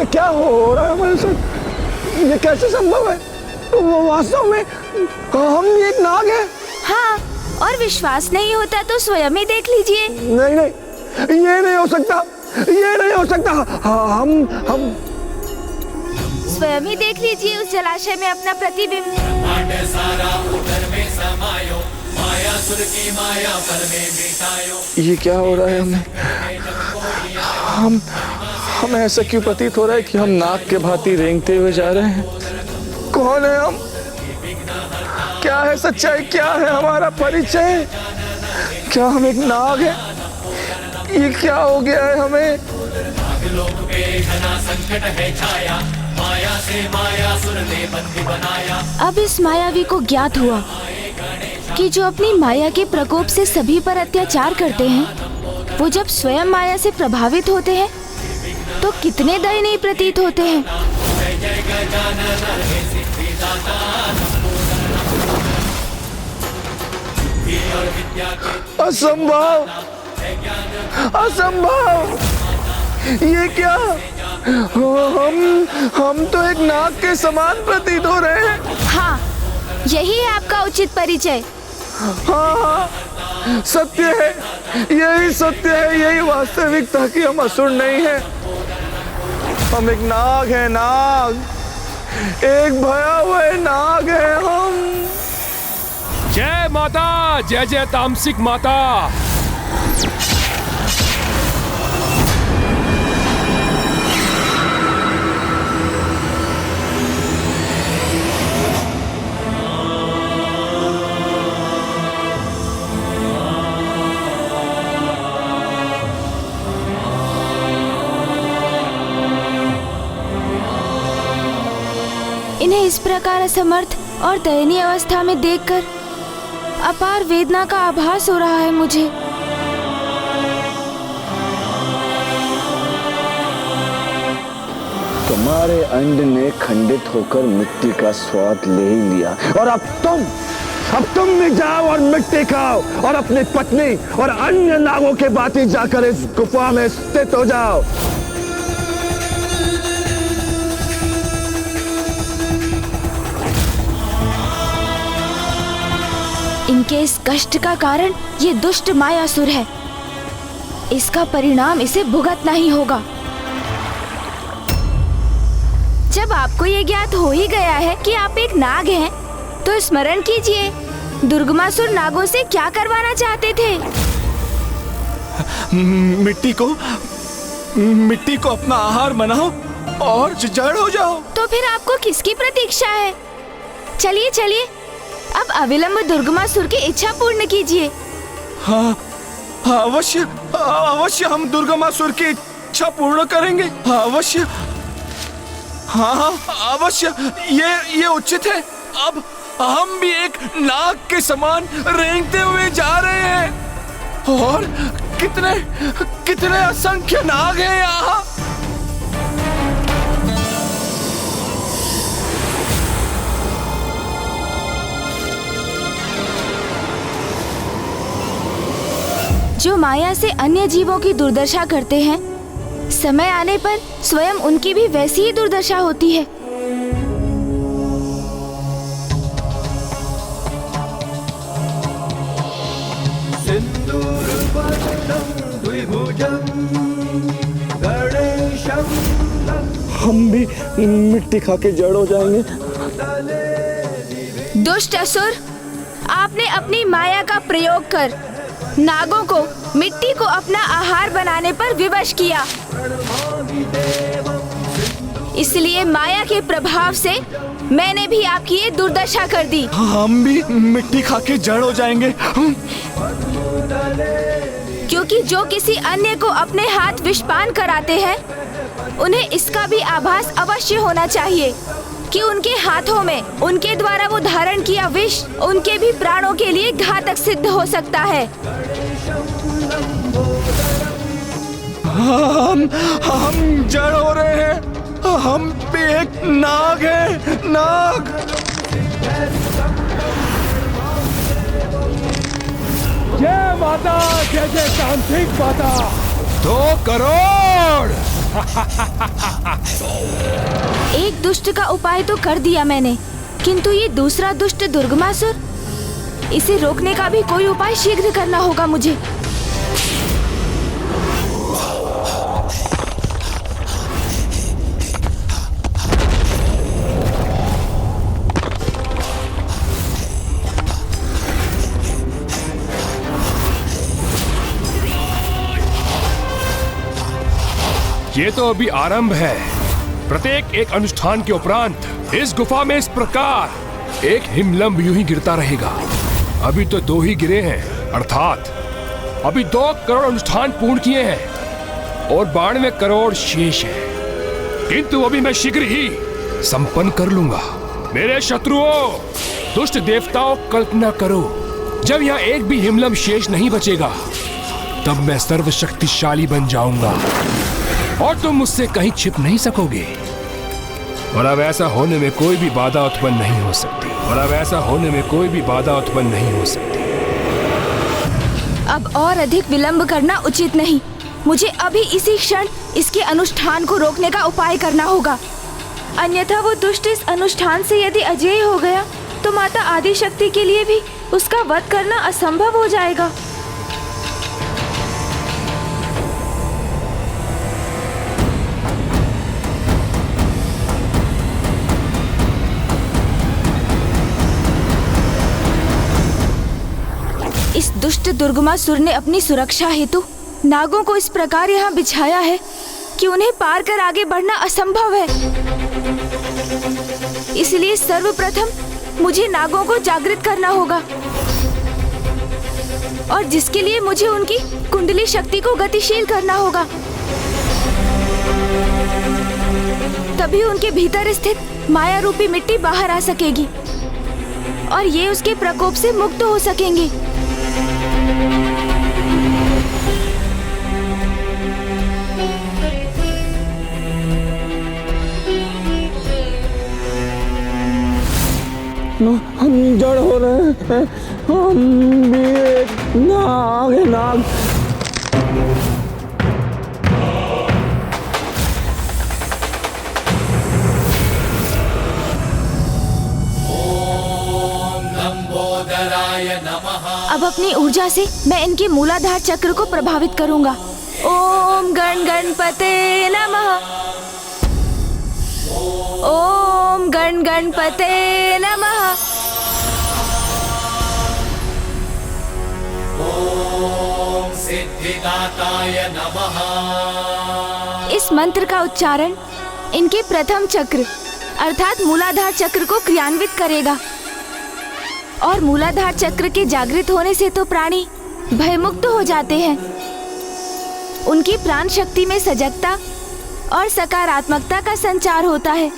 क्या हो रहा है हमारे साथ? ये कैसे संभव है? वास्तव में हम एक नाग हैं। हाँ, और विश्वास नहीं होता तो स्वयं ही देख लीजिए। नहीं नहीं, ये नहीं हो सकता, ये नहीं हो सकता। हम स्वयं ही देख लीजिए उस जलाशय में अपना प्रतिबिंब। ये क्या हो रहा है हमें? हमें ऐसा क्यों प्रतीत हो रहा है कि हम नाग के भांति रेंगते हुए जा रहे हैं? कौन है हम? क्या है सच्चाई? क्या है हमारा परिचय? क्या हम एक नाग हैं? ये क्या हो गया है हमें? संकट है छाया, माया से मायासुर ने बंदी बनाया। अब इस मायावी को ज्ञात हुआ कि जो अपनी माया के प्रकोप से सभी पर अत्याचार करते हैं, वो जब स्वयं माया से प्रभावित होते हैं तो कितने दयनीय प्रतीत होते हैं। असंभव, असंभव! ये क्या? हम तो एक नाग के समान प्रतीत हो रहे हैं। हाँ, यही है आपका उचित परिचय। हाँ हाँ, सत्य है, यही सत्य है, यही वास्तविकता कि हम असुर नहीं हैं। हम एक नाग हैं, नाग, एक भयावह नाग है हम। जय माता, जय जय तामसिक माता। इन्हें इस प्रकार असमर्थ और दयनीय अवस्था में देखकर अपार वेदना का आभास हो रहा है मुझे। तुम्हारे अंड ने खंडित होकर मिट्टी का स्वाद ले ही लिया और अब तुम भी जाओ और मिट्टी खाओ और अपनी पत्नी और अन्य नागों के भांति जाकर इस गुफा में स्थित हो जाओ। इनके इस कष्ट का कारण ये दुष्ट मायासुर है। इसका परिणाम इसे भुगतना ही होगा। जब आपको ये ज्ञात हो ही गया है कि आप एक नाग हैं, तो स्मरण कीजिए, दुर्गमासुर नागों से क्या करवाना चाहते थे? मिट्टी को अपना आहार बनाओ और जड़ हो जाओ। तो फिर आपको किसकी प्रतीक्षा है? चलिए चलिए, अब अविलंब दुर्गमासुर की इच्छा पूर्ण कीजिए। हाँ, अवश्य अवश्य हम दुर्गमासुर की इच्छा पूर्ण करेंगे। अवश्य, हाँ अवश्य, ये उचित है। अब हम भी एक नाग के समान रेंगते हुए जा रहे हैं और कितने असंख्य नाग हैं यहाँ। जो माया से अन्य जीवों की दुर्दशा करते हैं, समय आने पर स्वयं उनकी भी वैसी ही दुर्दशा होती है। हम भी मिट्टी खा के जड़ हो जाएंगे। दुष्ट असुर, आपने अपनी माया का प्रयोग कर नागों को मिट्टी को अपना आहार बनाने पर विवश किया। इसलिए माया के प्रभाव से मैंने भी आपकी ये दुर्दशा कर दी। हम भी मिट्टी खा के जड़ हो जाएंगे। क्योंकि जो किसी अन्य को अपने हाथ विषपान कराते हैं, उन्हें इसका भी आभास अवश्य होना चाहिए कि उनके हाथों में उनके द्वारा वो धारण किया विष उनके भी प्राणों के लिए घातक सिद्ध हो सकता है। हम जड़ हो रहे हैं। हम भी एक नाग हैं, नाग। जय माता, जय जय तांत्रिक माता। 2 करोड़ एक दुष्ट का उपाय तो कर दिया मैंने, किंतु ये दूसरा दुष्ट दुर्गमासुर, इसे रोकने का भी कोई उपाय शीघ्र करना होगा मुझे। ये तो अभी आरंभ है। प्रत्येक एक अनुष्ठान के उपरांत इस गुफा में इस प्रकार एक हिमलंब यूं ही गिरता रहेगा। अभी तो 2 ही गिरे हैं, अर्थात अभी 2 करोड़ अनुष्ठान पूर्ण किए हैं और 92 करोड़ शेष है, किंतु अभी मैं शीघ्र ही संपन्न कर लूंगा। मेरे शत्रुओं, दुष्ट देवताओं, कल्पना करो, जब यहाँ एक भी हिमलंब शेष नहीं बचेगा तब मैं सर्वशक्तिशाली बन जाऊंगा और तुम मुझसे कहीं छिप नहीं सकोगे। और अब ऐसा होने में कोई भी बाधा उत्पन्न नहीं हो सकती। अब और अधिक विलंब करना उचित नहीं। मुझे अभी इसी क्षण इसके अनुष्ठान को रोकने का उपाय करना होगा, अन्यथा वो दुष्ट इस अनुष्ठान से यदि अजेय हो गया तो माता आदिशक्ति के लिए भी उसका वध करना असंभव हो जाएगा। इस दुष्ट दुर्गमासुर ने अपनी सुरक्षा हेतु नागों को इस प्रकार यहाँ बिछाया है कि उन्हें पार कर आगे बढ़ना असंभव है। इसलिए सर्वप्रथम मुझे नागों को जागृत करना होगा, और जिसके लिए मुझे उनकी कुंडली शक्ति को गतिशील करना होगा। तभी उनके भीतर स्थित माया रूपी मिट्टी बाहर आ सकेगी और ये उसके प्रकोप से मुक्त हो सकेंगे। हम जड़ हो रहे हैं, हम भी एक नाग है, नाग। अब अपनी ऊर्जा से मैं इनके मूलाधार चक्र को प्रभावित करूंगा। ओम गण गणपते नमः। ओम गण गणपते नमः। ओम सिद्धिदाताय नमः। इस मंत्र का उच्चारण इनके प्रथम चक्र अर्थात मूलाधार चक्र को क्रियान्वित करेगा, और मूलाधार चक्र के जागृत होने से तो प्राणी भयमुक्त हो जाते हैं। उनकी प्राण शक्ति में सजगता और सकारात्मकता का संचार होता है।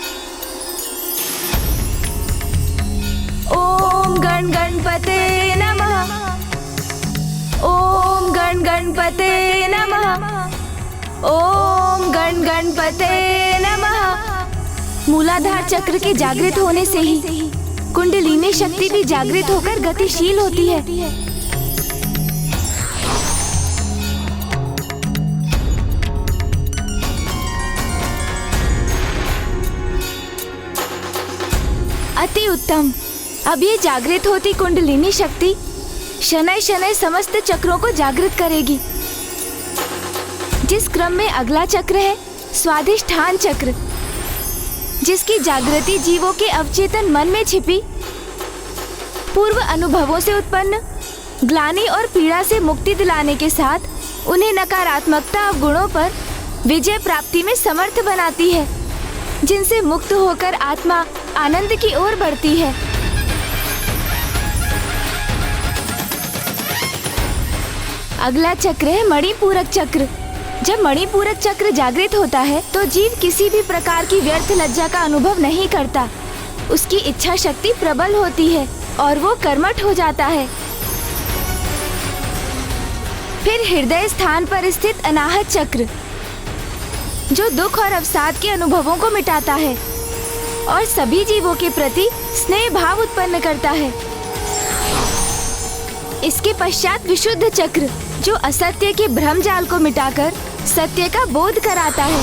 ओम गण गणपते नमः। ओम गण गणपते नमः। ओम गण गणपते नमः। मूलाधार चक्र के जागृत होने से ही कुंडलिनी शक्ति भी जागृत होकर गतिशील होती है। अति उत्तम। अब ये जागृत होती कुंडलिनी शक्ति शनैः शनैः समस्त चक्रों को जागृत करेगी। जिस क्रम में अगला चक्र है स्वाधिष्ठान चक्र, जिसकी जागृति जीवों के अवचेतन मन में छिपी पूर्व अनुभवों से उत्पन्न ग्लानि और पीड़ा से मुक्ति दिलाने के साथ उन्हें नकारात्मकता अवगुणों पर विजय प्राप्ति में समर्थ बनाती है, जिनसे मुक्त होकर आत्मा आनंद की ओर बढ़ती है। अगला चक्र है मणिपूरक चक्र। जब मणिपूरक चक्र जागृत होता है तो जीव किसी भी प्रकार की व्यर्थ लज्जा का अनुभव नहीं करता। उसकी इच्छा शक्ति प्रबल होती है और वो कर्मठ हो जाता है। फिर हृदय स्थान पर स्थित अनाहत चक्र, जो दुख और अवसाद के अनुभवों को मिटाता है और सभी जीवों के प्रति स्नेह भाव उत्पन्न करता है। इसके पश्चात विशुद्ध चक्र, जो असत्य के भ्रम जाल को मिटाकर सत्य का बोध कराता है।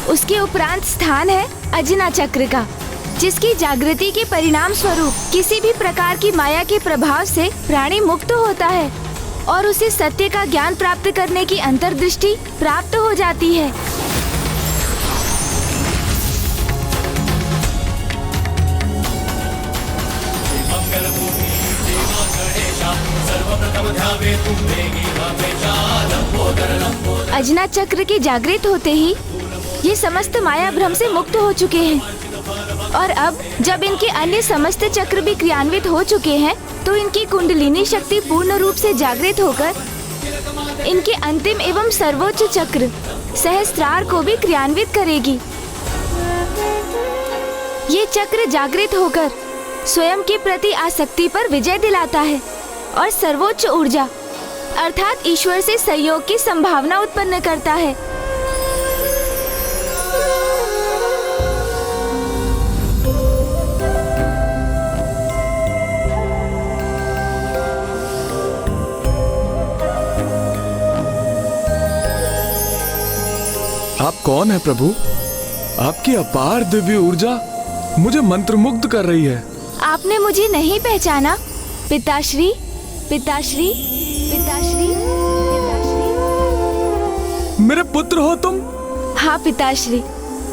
उसके उपरांत स्थान है अजना चक्र का, जिसकी जागृति के परिणाम स्वरूप किसी भी प्रकार की माया के प्रभाव से प्राणी मुक्त होता है और उसे सत्य का ज्ञान प्राप्त करने की अंतर्दृष्टि प्राप्त हो जाती है। अजना चक्र के जागृत होते ही ये समस्त माया भ्रम से मुक्त हो चुके हैं और अब जब इनके अन्य समस्त चक्र भी क्रियान्वित हो चुके हैं तो इनकी कुंडलिनी शक्ति पूर्ण रूप से जागृत होकर इनके अंतिम एवं सर्वोच्च चक्र सहस्त्रार को भी क्रियान्वित करेगी। ये चक्र जागृत होकर स्वयं के प्रति आसक्ति पर विजय दिलाता है और सर्वोच्च ऊर्जा अर्थात ईश्वर से सहयोग की संभावना उत्पन्न करता है। आप कौन है प्रभु? आपकी अपार दिव्य ऊर्जा मुझे मंत्रमुग्ध कर रही है। आपने मुझे नहीं पहचाना? पिताश्री, पिताश्री, पिताश्री, पिताश्री। मेरे पुत्र हो तुम? हाँ पिताश्री,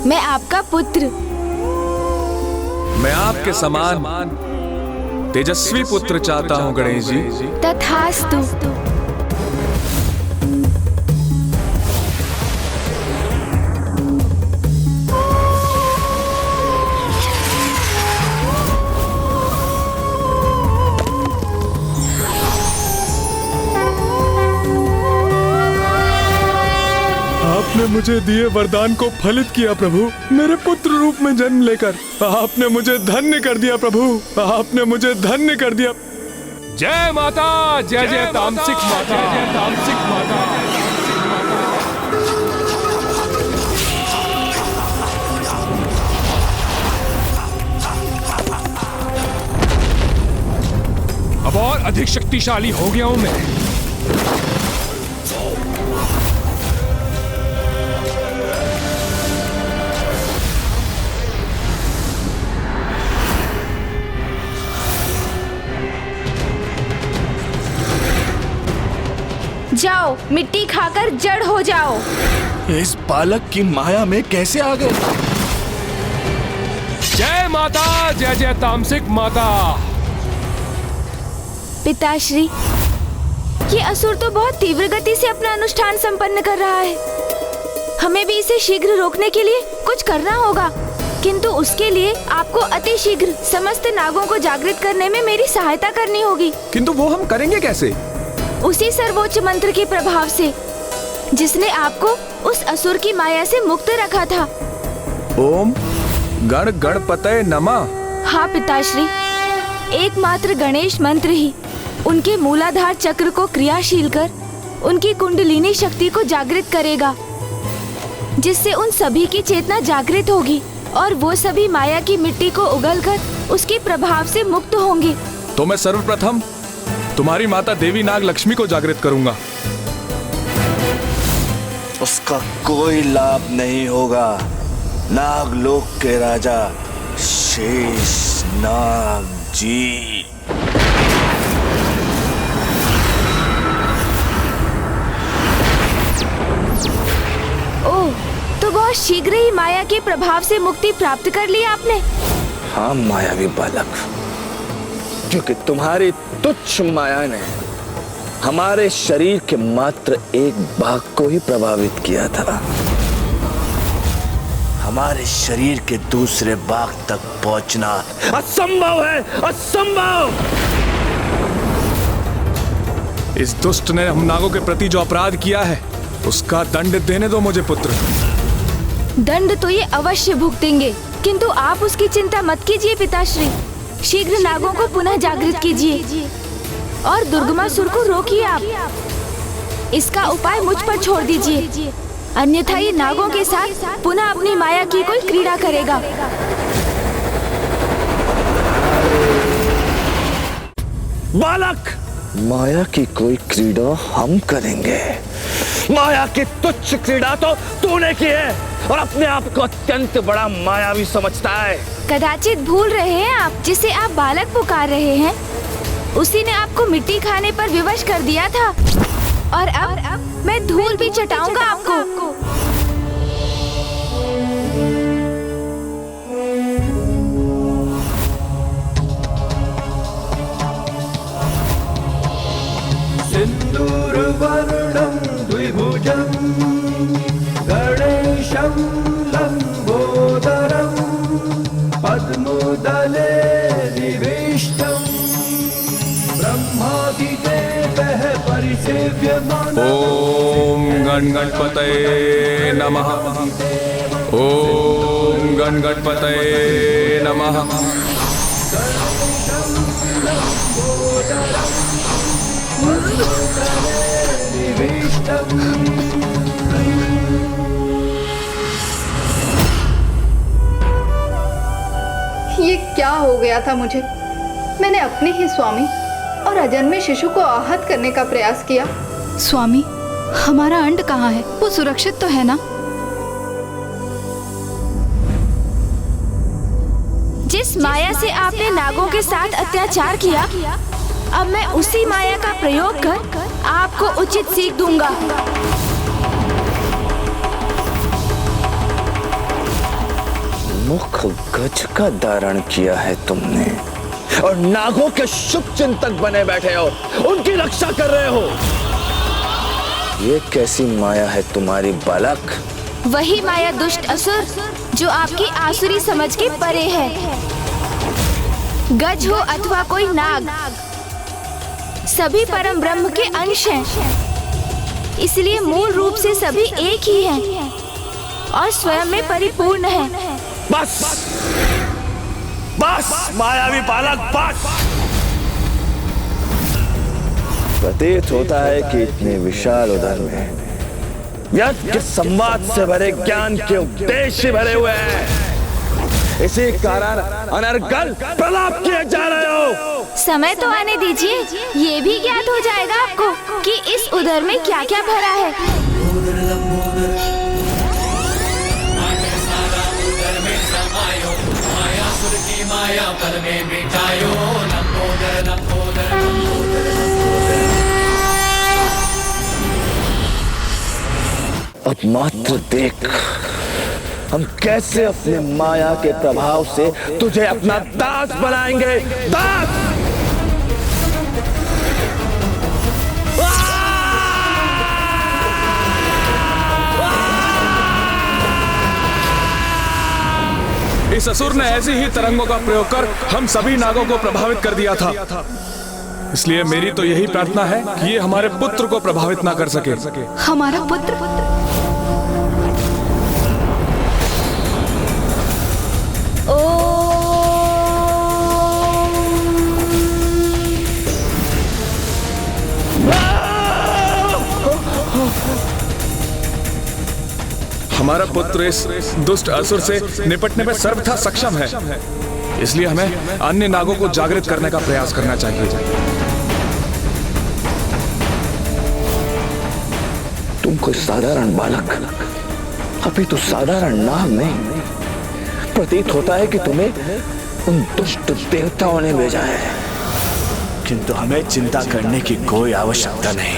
मैं आपका पुत्र। मैं आपके समान तेजस्वी पुत्र चाहता हूँ गणेश जी। तथास्तु। आपने मुझे दिए वरदान को फलित किया प्रभु। मेरे पुत्र रूप में जन्म लेकर आपने मुझे धन्य कर दिया प्रभु। आपने मुझे धन्य कर दिया। जय माता, जय जय तामसिक माता, जय तामसिक माता। अब और अधिक शक्तिशाली हो गया हूं मैं। जाओ, मिट्टी खाकर जड़ हो जाओ। इस बालक की माया में कैसे आ गए? जय माता, जय जय तामसिक माता। पिताश्री, ये असुर तो बहुत तीव्र गति से अपना अनुष्ठान संपन्न कर रहा है। हमें भी इसे शीघ्र रोकने के लिए कुछ करना होगा, किंतु उसके लिए आपको अति शीघ्र समस्त नागों को जागृत करने में मेरी सहायता करनी होगी। किंतु वो हम करेंगे कैसे? उसी सर्वोच्च मंत्र के प्रभाव से जिसने आपको उस असुर की माया से मुक्त रखा था। ओम गण गणपतये नमः। हाँ पिताश्री, एकमात्र गणेश मंत्र ही उनके मूलाधार चक्र को क्रियाशील कर उनकी कुंडलिनी शक्ति को जागृत करेगा, जिससे उन सभी की चेतना जागृत होगी और वो सभी माया की मिट्टी को उगलकर उसके प्रभाव से मुक्त होंगे। तो मैं सर्वप्रथम तुम्हारी माता देवी नाग लक्ष्मी को जागृत करूंगा। उसका कोई लाभ नहीं होगा। नागलोक के राजा शेष नाग जी। ओह, तो बहुत शीघ्र ही माया के प्रभाव से मुक्ति प्राप्त कर ली आपने। हाँ मायावी बालक, क्योंकि तुम्हारी तुच्छ माया ने हमारे शरीर के मात्र एक भाग को ही प्रभावित किया था। हमारे शरीर के दूसरे भाग तक पहुंचना असंभव है, असंभव। इस दुष्ट ने हम नागों के प्रति जो अपराध किया है उसका दंड देने दो मुझे पुत्र। दंड तो ये अवश्य भुगतेंगे, किंतु आप उसकी चिंता मत कीजिए पिताश्री। शीघ्र नागों को पुनः जागृत कीजिए और दुर्गमासुर को रोकिए आप। इसका उपाय मुझ पर छोड़ दीजिए, अन्यथा ये नागों के साथ पुनः अपनी माया की कोई क्रीड़ा करेगा। बालक, माया की कोई क्रीड़ा हम करेंगे। माया की तुच्छ क्रीड़ा तो तूने की है और अपने आप को अत्यंत बड़ा मायावी समझता है। कदाचित भूल रहे हैं आप, जिसे आप बालक पुकार रहे हैं उसी ने आपको मिट्टी खाने पर विवश कर दिया था और अब मैं धूल भी चटाऊंगा आपको। सिन्दूरवर्णं द्विभुजं गणेशं लम्बोदरं पद्मदले निविष्टं ब्रह्मादिदेवः परिसेव्यमानः। ओम गणगणपतये नमः। ओम गणगणपतये नमः। ये क्या हो गया था मुझे? मैंने अपने ही स्वामी और अजन्मे शिशु को आहत करने का प्रयास किया। स्वामी, हमारा अंड कहाँ है? वो सुरक्षित तो है ना? जिस माया से आपने नागों के साथ अत्याचार किया, अब मैं उसी माया का प्रयोग कर आपको उचित सीख दूंगा। मुख गज का धारण किया है तुमने और नागों के शुभ चिंतक बने बैठे हो, उनकी रक्षा कर रहे हो। ये कैसी माया है तुम्हारी बालक? वही माया दुष्ट असुर जो आपकी आसुरी समझ के परे है। गज हो अथवा कोई नाग, सभी परम ब्रह्म के अंश हैं। इसलिए मूल रूप से सभी एक ही हैं और स्वयं में परिपूर्ण हैं। बस बस मायावी बालक, बस। प्रतीत होता है कि इतने विशाल उदर में व्यर्थ के संवाद से भरे ज्ञान के उपदेश भरे हुए हैं। इसी कारण अनर्गल प्रलाप किए जा रहे हो। समय तो आने दीजिए, ये भी ज्ञात हो जाएगा आपको कि इस उदर में क्या क्या भरा है। मायासुर की माया पल में मिटायो। लंबोदर लंबोदर अब मात्र देख हम कैसे अपने माया के प्रभाव से तुझे अपना दास बनाएंगे। दास! इस असुर ने ऐसी ही तरंगों का प्रयोग कर हम सभी नागों को प्रभावित कर दिया था। इसलिए मेरी तो यही प्रार्थना है कि ये हमारे पुत्र को प्रभावित ना कर सके। हमारा पुत्र? हमारा पुत्र इस दुष्ट असुर से निपटने में सर्वथा सक्षम है। इसलिए हमें अन्य नागों को जागृत करने का प्रयास करना चाहिए। तुम कोई साधारण बालक, अभी तो साधारण नाग नहीं, प्रतीत होता है कि तुम्हें उन दुष्ट देवताओं ने भेजा है। किंतु हमें चिंता करने की कोई आवश्यकता नहीं।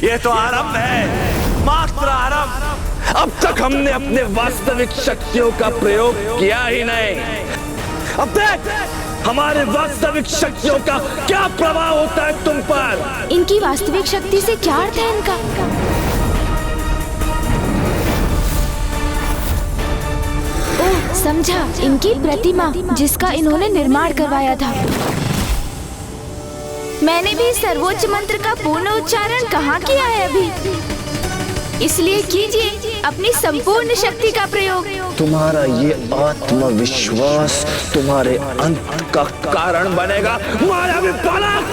ये तो आरंभ है, मात्र आरंभ। अब तक हमने अपने वास्तविक शक्तियों का प्रयोग किया ही नहीं। अब देख हमारे वास्तविक शक्तियों का क्या प्रभाव होता है तुम पर। इनकी वास्तविक शक्ति से क्या अर्थ है इनका? ओह, समझा, इनकी प्रतिमा जिसका इन्होंने निर्माण करवाया था। मैंने भी सर्वोच्च मंत्र का पूर्ण उच्चारण कहाँ किया है अभी। इसलिए कीजिए अपनी संपूर्ण शक्ति का प्रयोग। तुम्हारा ये आत्मविश्वास तुम्हारे अंत का कारण बनेगा मायावी बालक।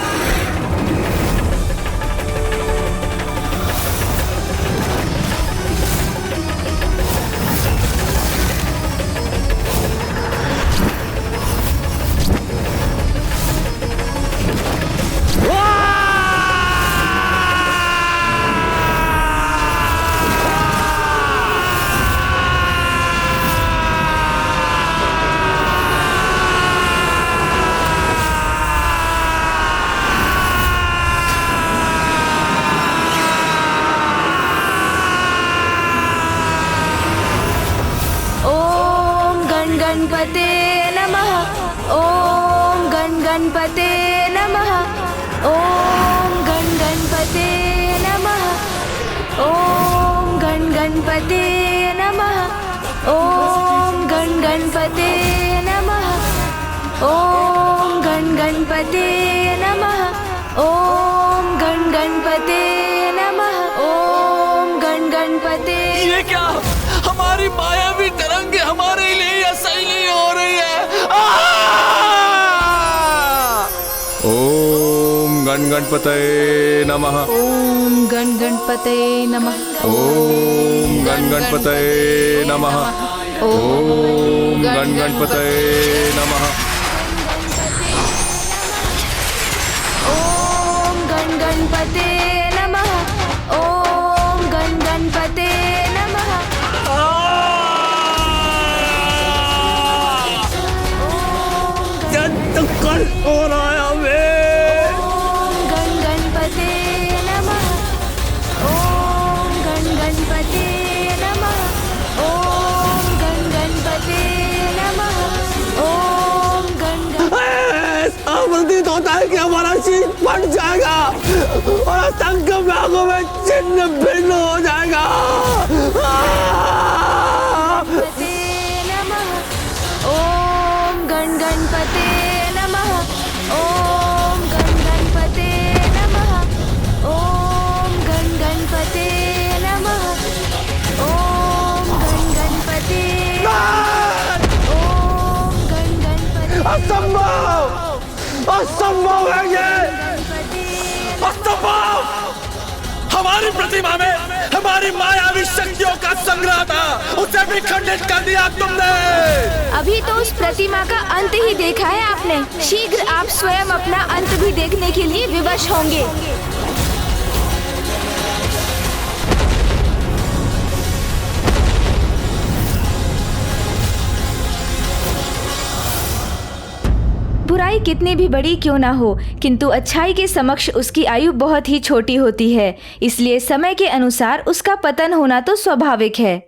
गणपते नमः। ओम गणपते नमः। ओम गणपते नमः। ओम गणपते नमः। ओम गणपते नमः। ओम गणपते नमः। ओम गणपते नमः। ओम गणपते। ये क्या हमारी मायावी तरंगे हमारे लिए असह्य नहीं हो रही है। ओम गणपते नमः। ओम गणपते नमः। ओम गणपते नमः। ओम गणपते नमः। ओम गणपते नमः। ओम गणपते नमः। कल हो रहा है हमें। ओम गणपते नमः। ओम गणपते नमः। ओम गणपते नमः। ओम ऐसा प्रतीत होता है कि हमारा शीश फट जाएगा और संग भागों में छिन्न भिन्न हो जाएगा। गणपते नमः। ओम गणपते नमः। ओम गणपते नमः। ओम गणपते नमः। ओम गणपते। ओम गणपते। असंभव, असंभव है ये, असंभव। हमारी प्रतिमा में हमारी मायावी शक्तियों का संग्रह था, उसे भी खंडित कर दिया तुमने। अभी तो उस प्रतिमा का अंत ही देखा है आपने। शीघ्र आप स्वयं अपना अंत भी देखने के लिए विवश होंगे। बुराई कितनी भी बड़ी क्यों ना हो, किंतु अच्छाई के समक्ष उसकी आयु बहुत ही छोटी होती है। इसलिए समय के अनुसार उसका पतन होना तो स्वाभाविक है।